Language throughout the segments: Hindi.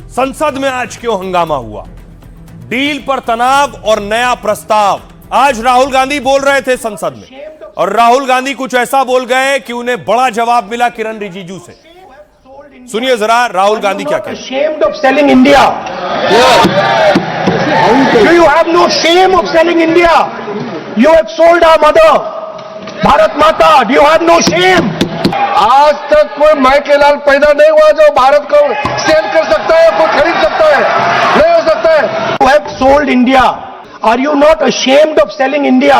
संसद में आज क्यों हंगामा हुआ? डील पर तनाव और नया प्रस्ताव। आज राहुल गांधी बोल रहे थे संसद में और राहुल गांधी कुछ ऐसा बोल गए कि उन्हें बड़ा जवाब मिला किरण रिजिजू से। सुनिए जरा राहुल गांधी क्या कहते हैं। Ashamed of selling India. Do you have no shame of selling India? You have sold our mother, Bharat Mata. Do you have no shame? आज तक कोई माई के लाल पैदा नहीं हुआ जो भारत को सेल कर सकता है, कोई खरीद सकता है, नहीं हो सकता है। You have sold India. Are you not ashamed of selling India?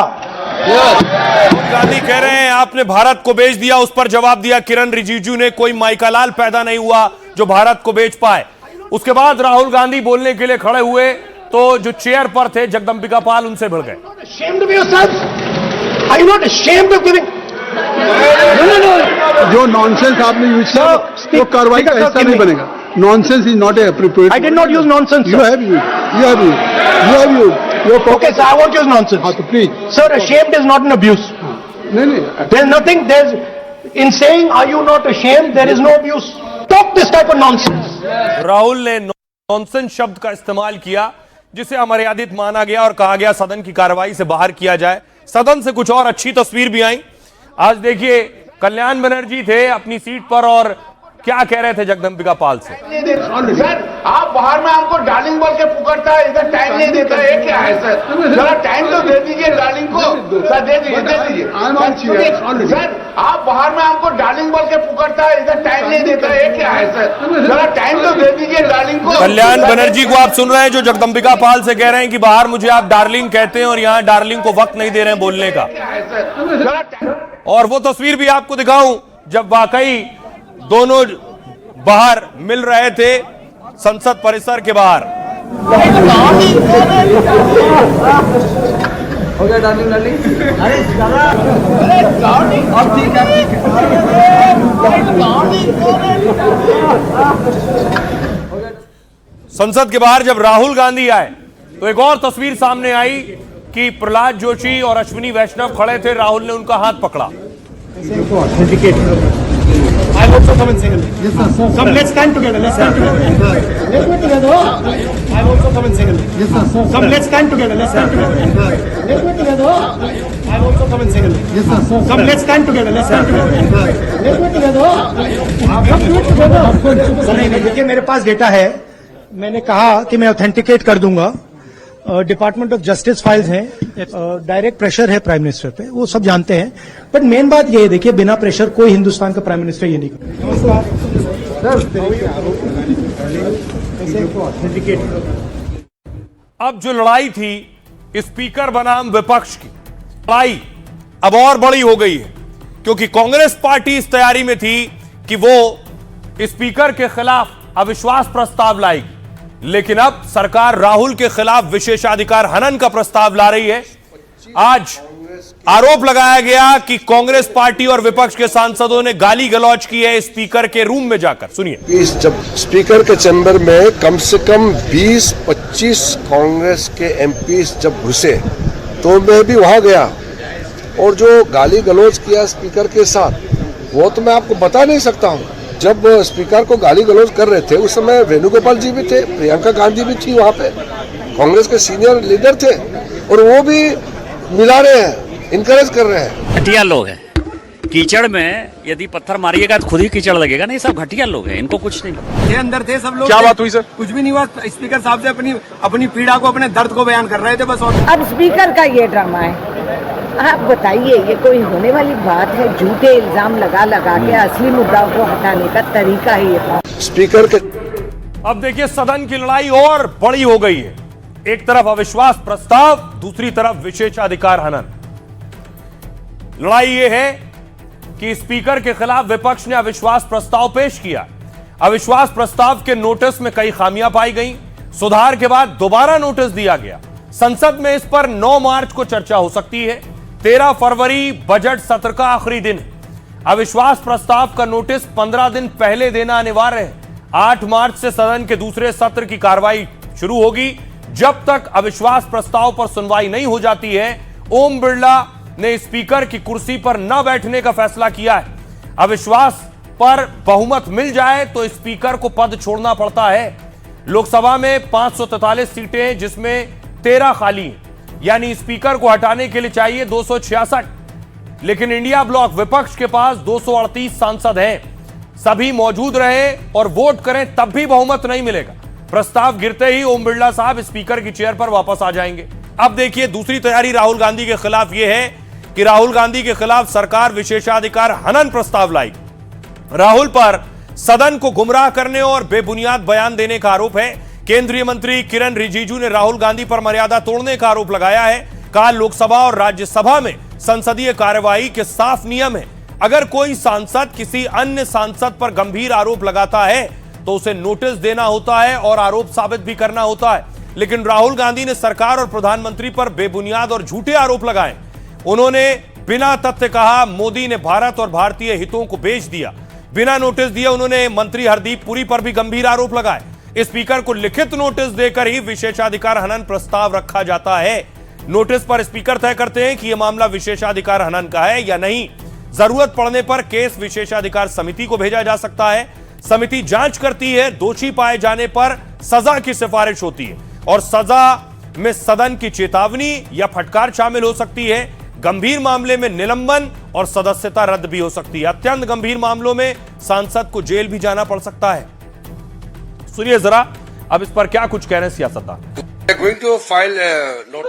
Rahul Gandhi कह रहे हैं आपने भारत को बेच दिया। उस पर जवाब दिया किरण रिजिजू ने, कोई माइकालाल पैदा नहीं हुआ जो भारत को बेच पाए। उसके बाद राहुल गांधी बोलने के लिए खड़े हुए तो जो चेयर पर थे जगदंबिका पाल उनसे भिड़ गए। Ashamed of yourself? Are you not ashamed of giving? जो नॉनसेंस आपने यूज किया वो कार्रवाई का हिस्सा नहीं बनेगा। Nonsense is not appropriate. I did not use nonsense. You have used. You have used. You have used. Okay, sir, I won't use nonsense. हाँ तो please. Sir, ashamed is not an abuse. नहीं There's nothing. In saying, "Are you not ashamed?" There is no abuse. Stop this type of nonsense. Rahul ने नॉनसेंस शब्द का इस्तेमाल किया जिसे अमर्यादित माना गया और कहा गया सदन की कार्रवाई से बाहर किया जाए। सदन से कुछ और अच्छी तस्वीर भी आई। आज देखिए कल्याण बनर्जी थे अपनी सीट पर और क्या कह रहे थे जगदंबिका पाल से। सर आप बाहर में हमको डार्लिंग बोल के पुकारता है, इधर टाइम नहीं देता है, क्या है सर? जरा टाइम तो दे दीजिए डार्लिंग को। सर दे दीजिए। सर आप बाहर में हमको डार्लिंग बोल के पुकारता है, इधर टाइम नहीं देता है, क्या है सर? जरा टाइम तो दे दीजिए डार्लिंग को। कल्याण बनर्जी को आप सुन रहे हैं जो जगदंबिका पाल से कह रहे हैं कि बाहर मुझे आप डार्लिंग कहते हैं और यहाँ डार्लिंग को वक्त नहीं दे रहे हैं बोलने का। और वो तस्वीर भी आपको दिखाऊं जब वाकई दोनों बाहर मिल रहे थे संसद परिसर के बाहर। हो गया डार्लिंग अरे अब ठीक है। संसद के बाहर जब राहुल गांधी आए तो एक और तस्वीर सामने आई कि प्रहलाद जोशी और अश्विनी वैष्णव खड़े थे। राहुल ने उनका हाथ पकड़ा। I also come and single. Yes, sir. Come, let's stand together. Let's stand together. Let's go together. I also come and single. Yes, sir. Come, let's stand together. Let's stand together. Let's go together. I also come and single. Yes, sir. Come, let's stand together. Let's stand together. Let's go together. Come, do it together. Sir नहीं देखिए मेरे पास डेटा है। मैंने कहा कि मैं ऑथेंटिकेट कर दूंगा। डिपार्टमेंट ऑफ जस्टिस फाइल्स हैं, डायरेक्ट प्रेशर है प्राइम मिनिस्टर पे, वो सब जानते हैं। बट मेन बात ये है देखिए बिना प्रेशर कोई हिंदुस्तान का प्राइम मिनिस्टर ये नहीं करता। अब जो लड़ाई थी स्पीकर बनाम विपक्ष की लड़ाई अब और बड़ी हो गई है क्योंकि कांग्रेस पार्टी इस तैयारी में थी कि वो स्पीकर के खिलाफ अविश्वास प्रस्ताव लाएगी, लेकिन अब सरकार राहुल के खिलाफ विशेषाधिकार हनन का प्रस्ताव ला रही है। आज आरोप लगाया गया कि कांग्रेस पार्टी और विपक्ष के सांसदों ने गाली गलौज की है स्पीकर के रूम में जाकर। सुनिए। जब स्पीकर के चैम्बर में कम से कम 20-25 कांग्रेस के एमपीज जब घुसे तो मैं भी वहां गया और जो गाली गलौज किया स्पीकर के साथ वो तो मैं आपको बता नहीं सकता हूं। जब स्पीकर को गाली गलौज कर रहे थे उस समय वेणुगोपाल जी भी थे, प्रियंका गांधी भी थी वहां पे, कांग्रेस के सीनियर लीडर थे और वो भी मिला रहे हैं, इनकरेज कर रहे हैं। घटिया लोग हैं। कीचड़ में यदि पत्थर मारिएगा तो खुद ही कीचड़ लगेगा। नहीं, सब घटिया लोग हैं, इनको कुछ नहीं। ये अंदर थे सब लोग। क्या बात हुई सर? कुछ भी नहीं हुआ। स्पीकर साहब से अपनी पीड़ा को, अपने दर्द को बयान कर रहे थे बस। अब स्पीकर का ये ड्रामा है। आप बताइए ये कोई होने वाली बात है? झूठे इल्जाम लगा के असली मुद्दाओं को हटाने का तरीका ही है स्पीकर के। अब देखिए सदन की लड़ाई और बड़ी हो गई है। एक तरफ अविश्वास प्रस्ताव, दूसरी तरफ विशेषाधिकार हनन। लड़ाई यह है कि स्पीकर के खिलाफ विपक्ष ने अविश्वास प्रस्ताव पेश किया। अविश्वास प्रस्ताव के नोटिस में कई खामियां पाई गई। सुधार के बाद दोबारा नोटिस दिया गया। संसद में इस पर 9 मार्च को चर्चा हो सकती है। 13 फरवरी बजट सत्र का आखिरी दिन है। अविश्वास प्रस्ताव का नोटिस 15 दिन पहले देना अनिवार्य है। 8 मार्च से सदन के दूसरे सत्र की कार्रवाई शुरू होगी। जब तक अविश्वास प्रस्ताव पर सुनवाई नहीं हो जाती है, ओम बिरला ने स्पीकर की कुर्सी पर न बैठने का फैसला किया है। अविश्वास पर बहुमत मिल जाए तो स्पीकर को पद छोड़ना पड़ता है। लोकसभा में 543 सीटें हैं, जिसमें 13 खाली हैं, यानी स्पीकर को हटाने के लिए चाहिए 266। लेकिन इंडिया ब्लॉक विपक्ष के पास 238 सांसद हैं। सभी मौजूद रहे और वोट करें तब भी बहुमत नहीं मिलेगा। प्रस्ताव गिरते ही ओम बिरला साहब स्पीकर की चेयर पर वापस आ जाएंगे। अब देखिए, दूसरी तैयारी राहुल गांधी के खिलाफ यह है कि राहुल गांधी के खिलाफ सरकार विशेषाधिकार हनन प्रस्ताव लाएगी। राहुल पर सदन को गुमराह करने और बेबुनियाद बयान देने का आरोप है। केंद्रीय मंत्री किरण रिजिजू ने राहुल गांधी पर मर्यादा तोड़ने का आरोप लगाया है। कहा, लोकसभा और राज्यसभा में संसदीय कार्यवाही के साफ नियम है। अगर कोई सांसद किसी अन्य सांसद पर गंभीर आरोप लगाता है तो उसे नोटिस देना होता है और आरोप साबित भी करना होता है। लेकिन राहुल गांधी ने सरकार और प्रधानमंत्री पर बेबुनियाद और झूठे आरोप लगाए। उन्होंने बिना तथ्य कहा मोदी ने भारत और भारतीय हितों को बेच दिया। बिना नोटिस दिए उन्होंने मंत्री हरदीप पुरी पर भी गंभीर आरोप लगाए। स्पीकर को लिखित नोटिस देकर ही विशेषाधिकार हनन प्रस्ताव रखा जाता है। नोटिस पर स्पीकर तय करते हैं कि यह मामला विशेषाधिकार हनन का है या नहीं। जरूरत पड़ने पर केस विशेषाधिकार समिति को भेजा जा सकता है। समिति जांच करती है। दोषी पाए जाने पर सजा की सिफारिश होती है और सजा में सदन की चेतावनी या फटकार शामिल हो सकती है। गंभीर मामले में निलंबन और सदस्यता रद्द भी हो सकती है। अत्यंत गंभीर मामलों में सांसद को जेल भी जाना पड़ सकता है। सुनिए जरा अब इस पर क्या कुछ कह रहे हैं सियासतदान।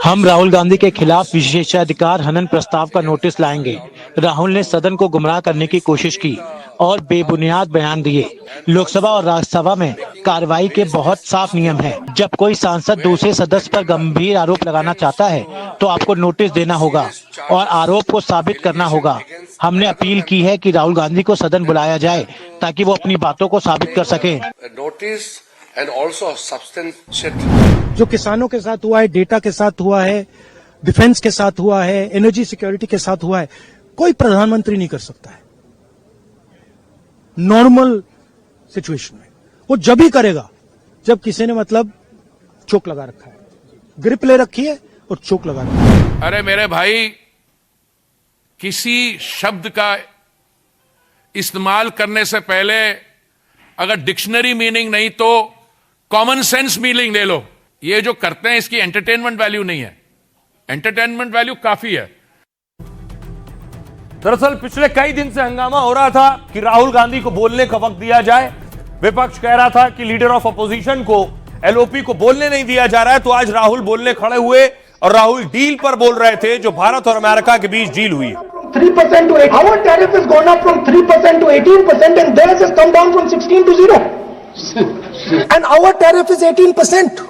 हम राहुल गांधी के खिलाफ विशेषाधिकार हनन प्रस्ताव का नोटिस लाएंगे। राहुल ने सदन को गुमराह करने की कोशिश की और बेबुनियाद बयान दिए। लोकसभा और राज्यसभा में कार्रवाई के बहुत साफ नियम हैं। जब कोई सांसद दूसरे सदस्य पर गंभीर आरोप लगाना चाहता है तो आपको नोटिस देना होगा और आरोप को साबित करना होगा। हमने अपील की है कि राहुल गांधी को सदन बुलाया जाए ताकि वो अपनी बातों को साबित कर सकें। जो किसानों के साथ हुआ है, डेटा के साथ हुआ है, डिफेंस के साथ हुआ है, एनर्जी सिक्योरिटी के साथ हुआ है, कोई प्रधानमंत्री नहीं कर सकता है नॉर्मल सिचुएशन में। वो जब ही करेगा जब किसी ने मतलब चोक लगा रखा है, ग्रिप ले रखी है और चोक लगा रखा है। अरे मेरे भाई, किसी शब्द का इस्तेमाल करने से पहले अगर डिक्शनरी मीनिंग नहीं तो कॉमन सेंस मीनिंग ले लो। ये जो करते हैं इसकी एंटरटेनमेंट वैल्यू नहीं है। एंटरटेनमेंट वैल्यू काफी है। दरअसल पिछले कई दिन से हंगामा हो रहा था कि राहुल गांधी को बोलने का वक्त दिया जाए। विपक्ष कह रहा था कि लीडर ऑफ अपोजिशन को, एलओपी को बोलने नहीं दिया जा रहा है। तो आज राहुल बोलने खड़े हुए और राहुल डील पर बोल रहे थे जो भारत और अमेरिका के बीच डील हुई। 3% to 8. Our tariff has gone up from 3% to 18% and theirs has come down from 16 to 0. And our tariff is 18%.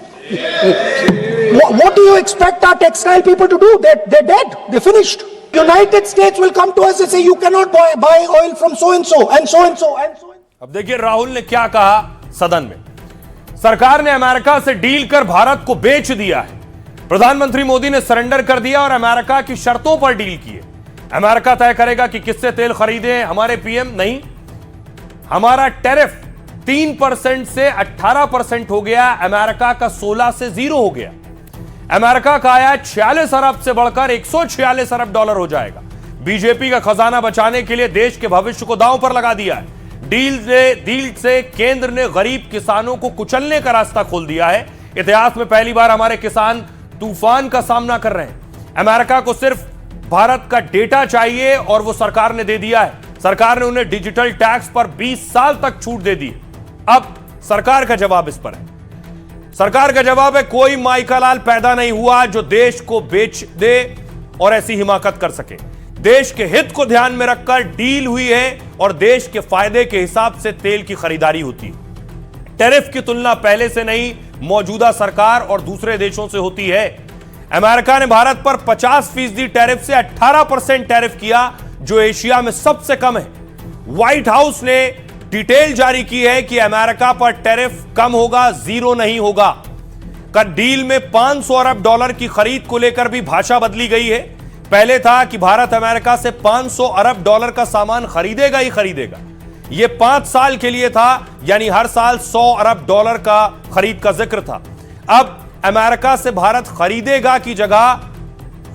What do you expect our textile people to do? They're dead. They're finished. United States will come to us and say you cannot buy oil from so and so and so and so and so. अब देखिए राहुल ने क्या कहा सदन में। सरकार ने अमेरिका से डील कर भारत को बेच दिया है। प्रधानमंत्री मोदी ने सरेंडर कर दिया और अमेरिका की शर्तों पर डील की है। अमेरिका तय करेगा कि किससे तेल खरीदे। हमारे पीएम नहीं, हमारा टैरिफ 3% से 18% हो गया। अमेरिका का 16 से 0 हो गया। अमेरिका का आयात 46 अरब से बढ़कर 146 अरब डॉलर हो जाएगा। बीजेपी का खजाना बचाने के लिए देश के भविष्य को दांव पर लगा दिया है। डील से केंद्र ने गरीब किसानों को कुचलने का रास्ता खोल दिया है। इतिहास में पहली बार हमारे किसान तूफान का सामना कर रहे हैं। अमेरिका को सिर्फ भारत का डेटा चाहिए और वो सरकार ने दे दिया है। सरकार ने उन्हें डिजिटल टैक्स पर 20 साल तक छूट दे दी। अब सरकार का जवाब इस पर है। सरकार का जवाब है कोई माई का लाल पैदा नहीं हुआ जो देश को बेच दे और ऐसी हिमाकत कर सके। देश के हित को ध्यान में रखकर डील हुई है और देश के फायदे के हिसाब से तेल की खरीदारी होती है। टैरिफ की तुलना पहले से नहीं, मौजूदा सरकार और दूसरे देशों से होती है। अमेरिका ने भारत पर 50% टैरिफ से 18% टैरिफ किया, जो एशिया में सबसे कम है। व्हाइट हाउस ने डिटेल जारी की है कि अमेरिका पर टैरिफ कम होगा, 0 नहीं होगा। कर डील में 500 अरब डॉलर की खरीद को लेकर भी भाषा बदली गई है। पहले था कि भारत अमेरिका से 500 अरब डॉलर का सामान खरीदेगा ही खरीदेगा। यह 5 साल के लिए था, यानी हर साल 100 अरब डॉलर का खरीद का जिक्र था। अब अमेरिका से भारत खरीदेगा की जगह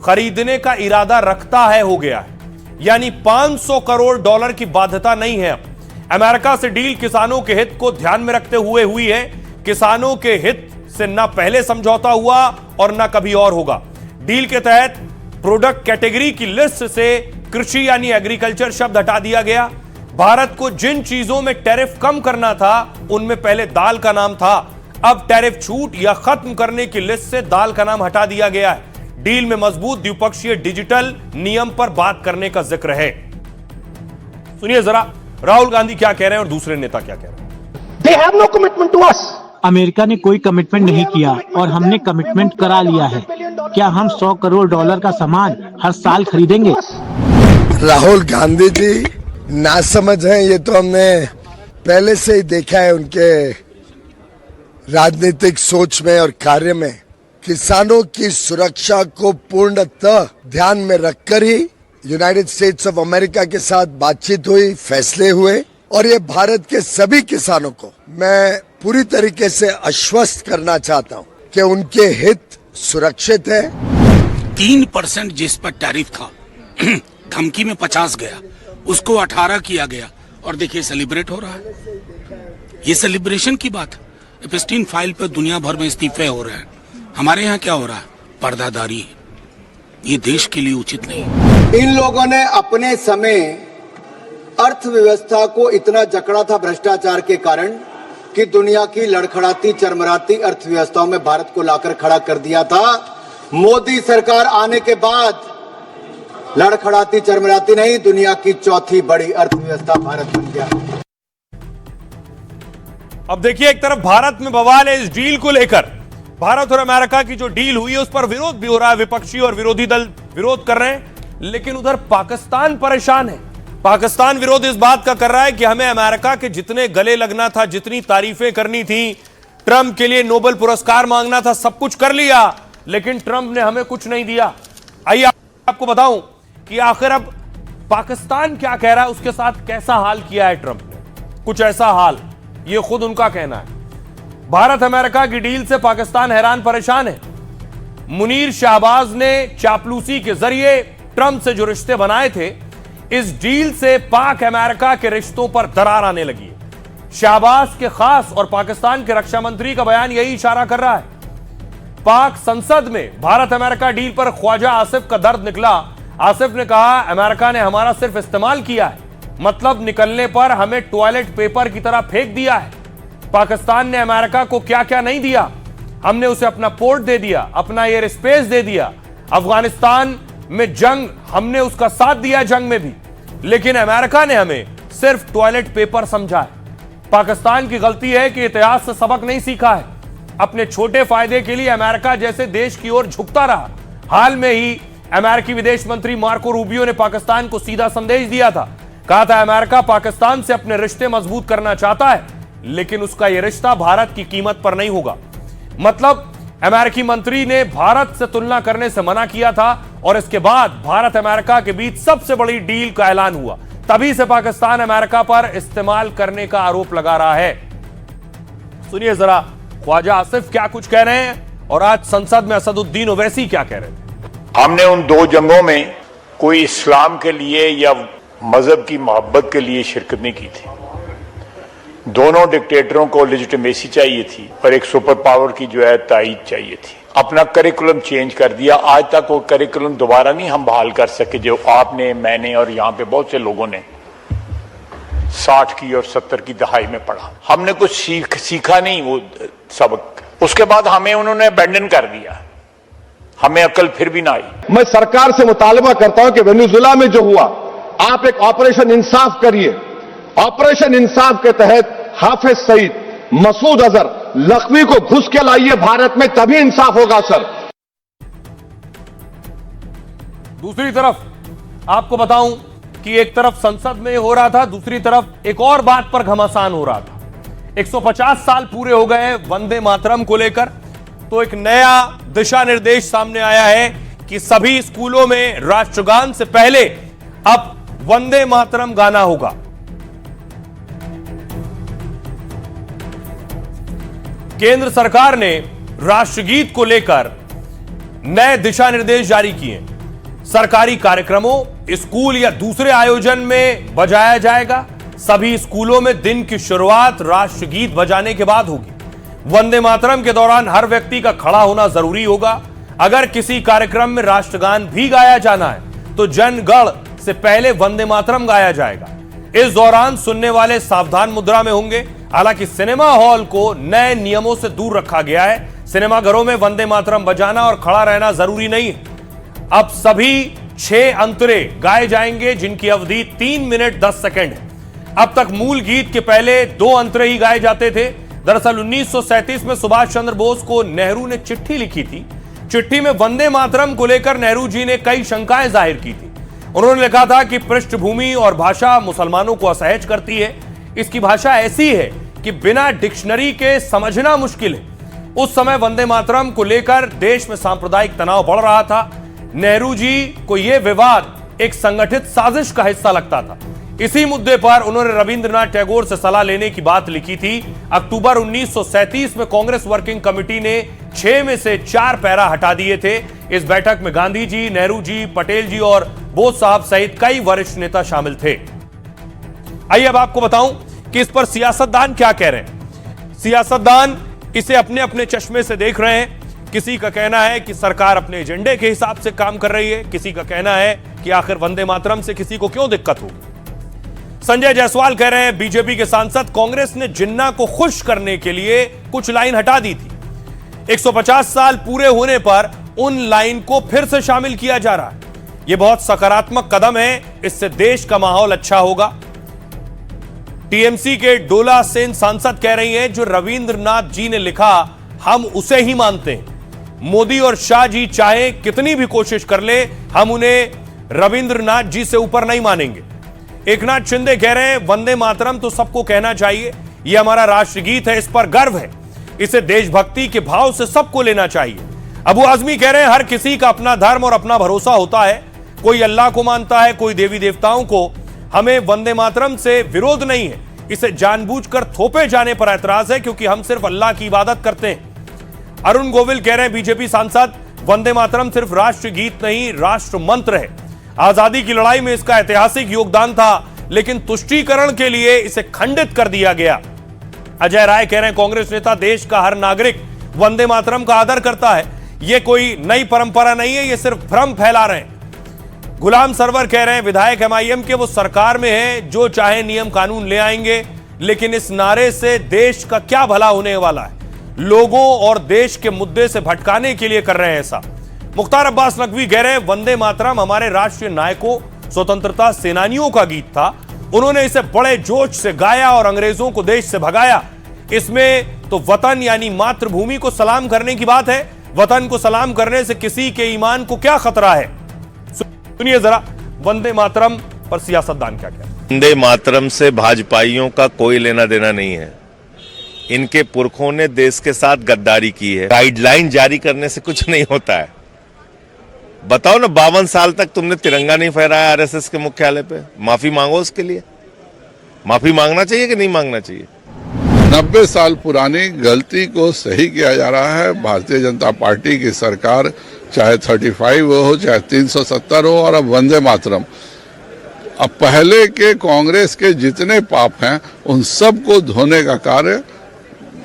खरीदने का इरादा रखता है हो गया है, यानी 500 करोड़ डॉलर की बाध्यता नहीं है। अब अमेरिका से डील किसानों के हित को ध्यान में रखते हुए हुई है। किसानों के हित से न पहले समझौता हुआ और न कभी और होगा। डील के तहत प्रोडक्ट कैटेगरी की लिस्ट से कृषि यानी एग्रीकल्चर शब्द हटा दिया गया। भारत को जिन चीजों में टैरिफ कम करना था उनमें पहले दाल का नाम था, अब टैरिफ छूट या खत्म करने की लिस्ट से दाल का नाम हटा दिया गया है। डील में मजबूत द्विपक्षीय डिजिटल नियम पर बात करने का जिक्र है। सुनिए जरा राहुल गांधी क्या कह रहे हैं और दूसरे नेता क्या कह रहे हैं। They have no commitment to us. America ने कोई कमिटमेंट नहीं किया और हमने कमिटमेंट करा लिया है। क्या हम $100 करोड़ का सामान हर साल खरीदेंगे? राहुल गांधी जी ना समझ है, ये तो हमने पहले से ही देखा है उनके राजनीतिक सोच में और कार्य में। किसानों की सुरक्षा को पूर्णतः ध्यान में रखकर ही यूनाइटेड स्टेट्स ऑफ अमेरिका के साथ बातचीत हुई, फैसले हुए और ये भारत के सभी किसानों को मैं पूरी तरीके से आश्वस्त करना चाहता हूँ कि उनके हित सुरक्षित है। 3% जिस पर टैरिफ था धमकी में 50 गया, उसको 18 किया गया और देखिए सेलिब्रेट हो रहा है। ये सेलिब्रेशन की बात है। एपस्टीन फाइल पर दुनिया भर में इस्तीफे हो रहे हैं, हमारे यहाँ क्या हो रहा है? पर्दादारी है। ये देश के लिए उचित नहीं है। इन लोगों ने अपने समय अर्थव्यवस्था को इतना जकड़ा था भ्रष्टाचार के कारण कि दुनिया की लड़खड़ाती चरमराती अर्थव्यवस्थाओं में भारत को लाकर खड़ा कर दिया था। मोदी सरकार आने के बाद लड़खड़ाती चरमराती नहीं, दुनिया की चौथी बड़ी अर्थव्यवस्था भारत बन गया। अब देखिए एक तरफ भारत में बवाल है इस डील को लेकर। भारत और अमेरिका की जो डील हुई है उस पर विरोध भी हो रहा है, विपक्षी और विरोधी दल विरोध कर रहे हैं, लेकिन उधर पाकिस्तान परेशान है। पाकिस्तान विरोध इस बात का कर रहा है कि हमें अमेरिका के जितने गले लगना था, जितनी तारीफें करनी थी, ट्रंप के लिए नोबेल पुरस्कार मांगना था, सब कुछ कर लिया, लेकिन ट्रंप ने हमें कुछ नहीं दिया। आइए आपको बताऊं कि आखिर अब पाकिस्तान क्या कह रहा है, उसके साथ कैसा हाल किया है ट्रंप ने। कुछ ऐसा हाल, ये खुद उनका कहना है। भारत अमेरिका की डील से पाकिस्तान हैरान परेशान है। मुनीर शाहबाज ने चापलूसी के जरिए ट्रंप से जो रिश्ते बनाए थे, इस डील से पाक अमेरिका के रिश्तों पर दरार आने लगी है। शाहबाज के खास और पाकिस्तान के रक्षा मंत्री का बयान यही इशारा कर रहा है। पाक संसद में भारत अमेरिका डील पर ख्वाजा आसिफ का दर्द निकला। आसिफ ने कहा, अमेरिका ने हमारा सिर्फ इस्तेमाल किया है, मतलब निकलने पर हमें टॉयलेट पेपर की तरह फेंक दिया है। पाकिस्तान ने अमेरिका को क्या क्या नहीं दिया, हमने उसे अपना पोर्ट दे दिया, अपना एयर स्पेस दे दिया। अफगानिस्तान में जंग, हमने उसका साथ दिया जंग में भी, लेकिन अमेरिका ने हमें सिर्फ टॉयलेट पेपर समझा है। पाकिस्तान की गलती है कि इतिहास से सबक नहीं सीखा है। अपने छोटे फायदे के लिए अमेरिका जैसे देश की ओर झुकता रहा। हाल में ही अमेरिकी विदेश मंत्री मार्को रूबियो ने पाकिस्तान को सीधा संदेश दिया था। कहा था अमेरिका पाकिस्तान से अपने रिश्ते मजबूत करना चाहता है, लेकिन उसका यह रिश्ता भारत की कीमत पर नहीं होगा। मतलब अमेरिकी मंत्री ने भारत से तुलना करने से मना किया था और इसके बाद भारत अमेरिका के बीच सबसे बड़ी डील का ऐलान हुआ। तभी से पाकिस्तान अमेरिका पर इस्तेमाल करने का आरोप लगा रहा है। सुनिए जरा ख्वाजा आसिफ क्या कुछ कह रहे हैं और आज संसद में असदुद्दीन ओवैसी क्या कह रहे थे। हमने उन दो जंगों में कोई इस्लाम के लिए या मजहब की मोहब्बत के लिए शिरकत नहीं की थी। दोनों डिक्टेटरों को लेजिटिमेसी चाहिए थी और एक सुपर पावर की जो है तायीद चाहिए थी। अपना करिकुलम चेंज कर दिया। आज तक वो करिकुलम दोबारा नहीं हम बहाल कर सके जो आपने, मैंने और यहाँ पे बहुत से लोगों ने 60 की और 70 की दहाई में पढ़ा। हमने कुछ सीखा नहीं वो सबक। उसके बाद हमें उन्होंने अबैंडन कर दिया, हमें अकल फिर भी ना आई। मैं सरकार से मुतालबा करता हूं कि वेनेजुएला में जो हुआ, आप एक ऑपरेशन इंसाफ करिए। ऑपरेशन इंसाफ के तहत हाफिज सईद, मसूद अजहर, लखवी को घुस के लाइए भारत में, तभी इंसाफ होगा सर। दूसरी तरफ आपको बताऊं कि एक तरफ संसद में हो रहा था, दूसरी तरफ एक और बात पर घमासान हो रहा था। 150 साल पूरे हो गए वंदे मातरम को लेकर, तो एक नया दिशा निर्देश सामने आया है कि सभी स्कूलों में राष्ट्रगान से पहले अब वंदे मातरम गाना होगा। केंद्र सरकार ने राष्ट्रगीत को लेकर नए दिशा निर्देश जारी किए। सरकारी कार्यक्रमों, स्कूल या दूसरे आयोजन में बजाया जाएगा। सभी स्कूलों में दिन की शुरुआत राष्ट्रगीत बजाने के बाद होगी। वंदे मातरम के दौरान हर व्यक्ति का खड़ा होना जरूरी होगा। अगर किसी कार्यक्रम में राष्ट्रगान भी गाया जाना है तो जनगण से पहले वंदे मातरम गाया जाएगा। इस दौरान सुनने वाले सावधान मुद्रा में होंगे। हालांकि सिनेमा हॉल को नए नियमों से दूर रखा गया है। सिनेमाघरों में वंदे मातरम बजाना और खड़ा रहना जरूरी नहीं है। अब सभी 6 अंतरे गाए जाएंगे जिनकी अवधि 3 मिनट 10 सेकंड है। अब तक मूल गीत के पहले 2 अंतरे ही गाए जाते थे। दरअसल 1937 में सुभाष चंद्र बोस को नेहरू ने चिट्ठी लिखी थी। चिट्ठी में वंदे मातरम को लेकर नेहरू जी ने कई शंकाएं जाहिर की थी। उन्होंने लिखा था कि पृष्ठभूमि और भाषा मुसलमानों को असहज करती है। इसकी भाषा ऐसी है कि बिना डिक्शनरी के समझना मुश्किल है। उस समय वंदे मातरम को लेकर देश में सांप्रदायिक तनाव बढ़ रहा था। नेहरू जी को यह विवाद एक संगठित साजिश का हिस्सा लगता था। इसी मुद्दे पर उन्होंने रविंद्रनाथ टैगोर से सलाह लेने की बात लिखी थी। अक्टूबर 1937 में कांग्रेस वर्किंग कमेटी ने 6 में से 4 पैरा हटा दिए थे। इस बैठक में गांधी जी, नेहरू जी, पटेल जी और बोस साहब सहित कई वरिष्ठ नेता शामिल थे। आइए अब आपको बताऊं कि इस पर सियासतदान क्या कह रहे हैं। सियासतदान इसे अपने अपने चश्मे से देख रहे हैं। किसी का कहना है कि सरकार अपने एजेंडे के हिसाब से काम कर रही है। किसी का कहना है कि आखिर वंदे मातरम से किसी को क्यों दिक्कत होगी। संजय जायसवाल कह रहे हैं बीजेपी के सांसद कांग्रेस ने जिन्ना को खुश करने के लिए कुछ लाइन हटा दी थी। 150 साल पूरे होने पर उन लाइन को फिर से शामिल किया जा रहा है। यह बहुत सकारात्मक कदम है। इससे देश का माहौल अच्छा होगा। टीएमसी के डोला सेन सांसद कह रही हैं जो रविंद्रनाथ जी ने लिखा हम उसे ही मानते हैं। मोदी और शाह जी चाहे कितनी भी कोशिश कर ले, हम उन्हें रविंद्रनाथ जी से ऊपर नहीं मानेंगे। एकनाथ शिंदे कह रहे हैं वंदे मातरम तो सबको कहना चाहिए। यह हमारा राष्ट्रगीत है, इस पर गर्व है। इसे देशभक्ति के भाव से सबको लेना चाहिए। अबू आजमी कह रहे हैं हर किसी का अपना धर्म और अपना भरोसा होता है। कोई अल्लाह को मानता है, कोई देवी देवताओं को। हमें वंदे मातरम से विरोध नहीं है। इसे जानबूझकर थोपे जाने पर ऐतराज है क्योंकि हम सिर्फ अल्लाह की इबादत करते हैं। अरुण गोविल कह रहे हैं बीजेपी सांसद वंदे मातरम सिर्फ राष्ट्रगीत नहीं, राष्ट्र मंत्र है। आजादी की लड़ाई में इसका ऐतिहासिक योगदान था, लेकिन तुष्टीकरण के लिए इसे खंडित कर दिया गया। अजय राय कह रहे हैं कांग्रेस नेता देश का हर नागरिक वंदे मातरम का आदर करता है। यह कोई नई परंपरा नहीं है, यह सिर्फ भ्रम फैला रहे हैं। गुलाम सरवर कह रहे हैं विधायक एमआईएम के वो सरकार में है, जो चाहे नियम कानून ले आएंगे, लेकिन इस नारे से देश का क्या भला होने वाला है। लोगों और देश के मुद्दे से भटकाने के लिए कर रहे हैं ऐसा। मुख्तार अब्बास नकवी कह रहे हैं वंदे मातरम हमारे राष्ट्रीय नायकों, स्वतंत्रता सेनानियों का गीत था। उन्होंने इसे बड़े जोश से गाया और अंग्रेजों को देश से भगाया। इसमें तो वतन यानी मातृभूमि को सलाम करने की बात है। वतन को सलाम करने से किसी के ईमान को क्या खतरा है। सुनिए जरा वंदे मातरम पर सियासतदान क्या कहते हैं। वंदे मातरम से भाजपाइयों का कोई लेना देना नहीं है। इनके पुरखों ने देश के साथ गद्दारी की है। गाइडलाइन जारी करने से कुछ नहीं होता है। बताओ ना, 52 साल तक तुमने तिरंगा नहीं फहराया आरएसएस के मुख्यालय पे। माफी मांगो उसके लिए। माफी मांगना चाहिए कि नहीं मांगना चाहिए। 90 साल पुरानी गलती को सही किया जा रहा है। भारतीय जनता पार्टी की सरकार चाहे 35 हो, चाहे 370 हो, और अब वंदे मातरम। अब पहले के कांग्रेस के जितने पाप हैं उन सब को धोने का कार्य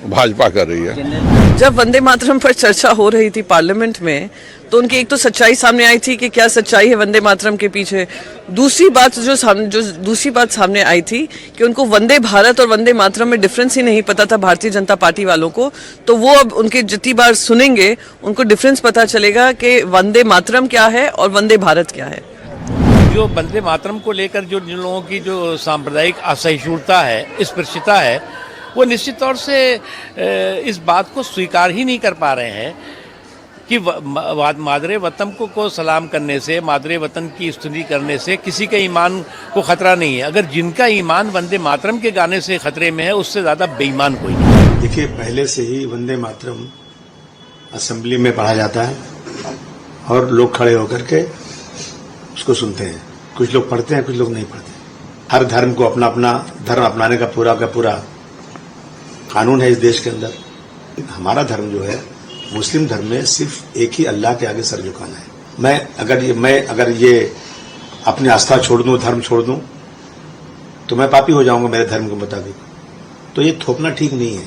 भाजपा कर रही है। जब वंदे मातरम पर चर्चा हो रही थी पार्लियामेंट में, तो उनकी एक तो सच्चाई सामने आई थी कि क्या सच्चाई है वंदे मातरम के पीछे। दूसरी बात जो सामने आई थी कि उनको वंदे भारत और वंदे मातरम में डिफरेंस ही नहीं पता था भारतीय जनता पार्टी वालों को। तो वो अब उनके जितनी बार सुनेंगे उनको डिफरेंस पता चलेगा कि वंदे मातरम क्या है और वंदे भारत क्या है। जो वंदे मातरम को लेकर जो जिन लोगों की जो सांप्रदायिक असहिष्णुता है, स्पृश्यता है, वो निश्चित तौर से इस बात को स्वीकार ही नहीं कर पा रहे हैं कि मादरे वतन को सलाम करने से, मादरे वतन की स्तुति करने से किसी के ईमान को खतरा नहीं है। अगर जिनका ईमान वंदे मातरम के गाने से खतरे में है, उससे ज़्यादा बेईमान कोई नहीं। देखिए, पहले से ही वंदे मातरम असेंबली में पढ़ा जाता है और लोग खड़े होकर के उसको सुनते हैं। कुछ लोग पढ़ते हैं, कुछ लोग नहीं पढ़ते। हर धर्म को अपना अपना धर्म अपनाने का पूरा कानून है इस देश के अंदर। हमारा धर्म जो है, मुस्लिम धर्म में सिर्फ एक ही अल्लाह के आगे सर झुकाना है। मैं अगर ये अपनी आस्था छोड़ दूं, धर्म छोड़ दूं, तो मैं पापी हो जाऊंगा मेरे धर्म के मुताबिक। तो ये थोपना ठीक नहीं है।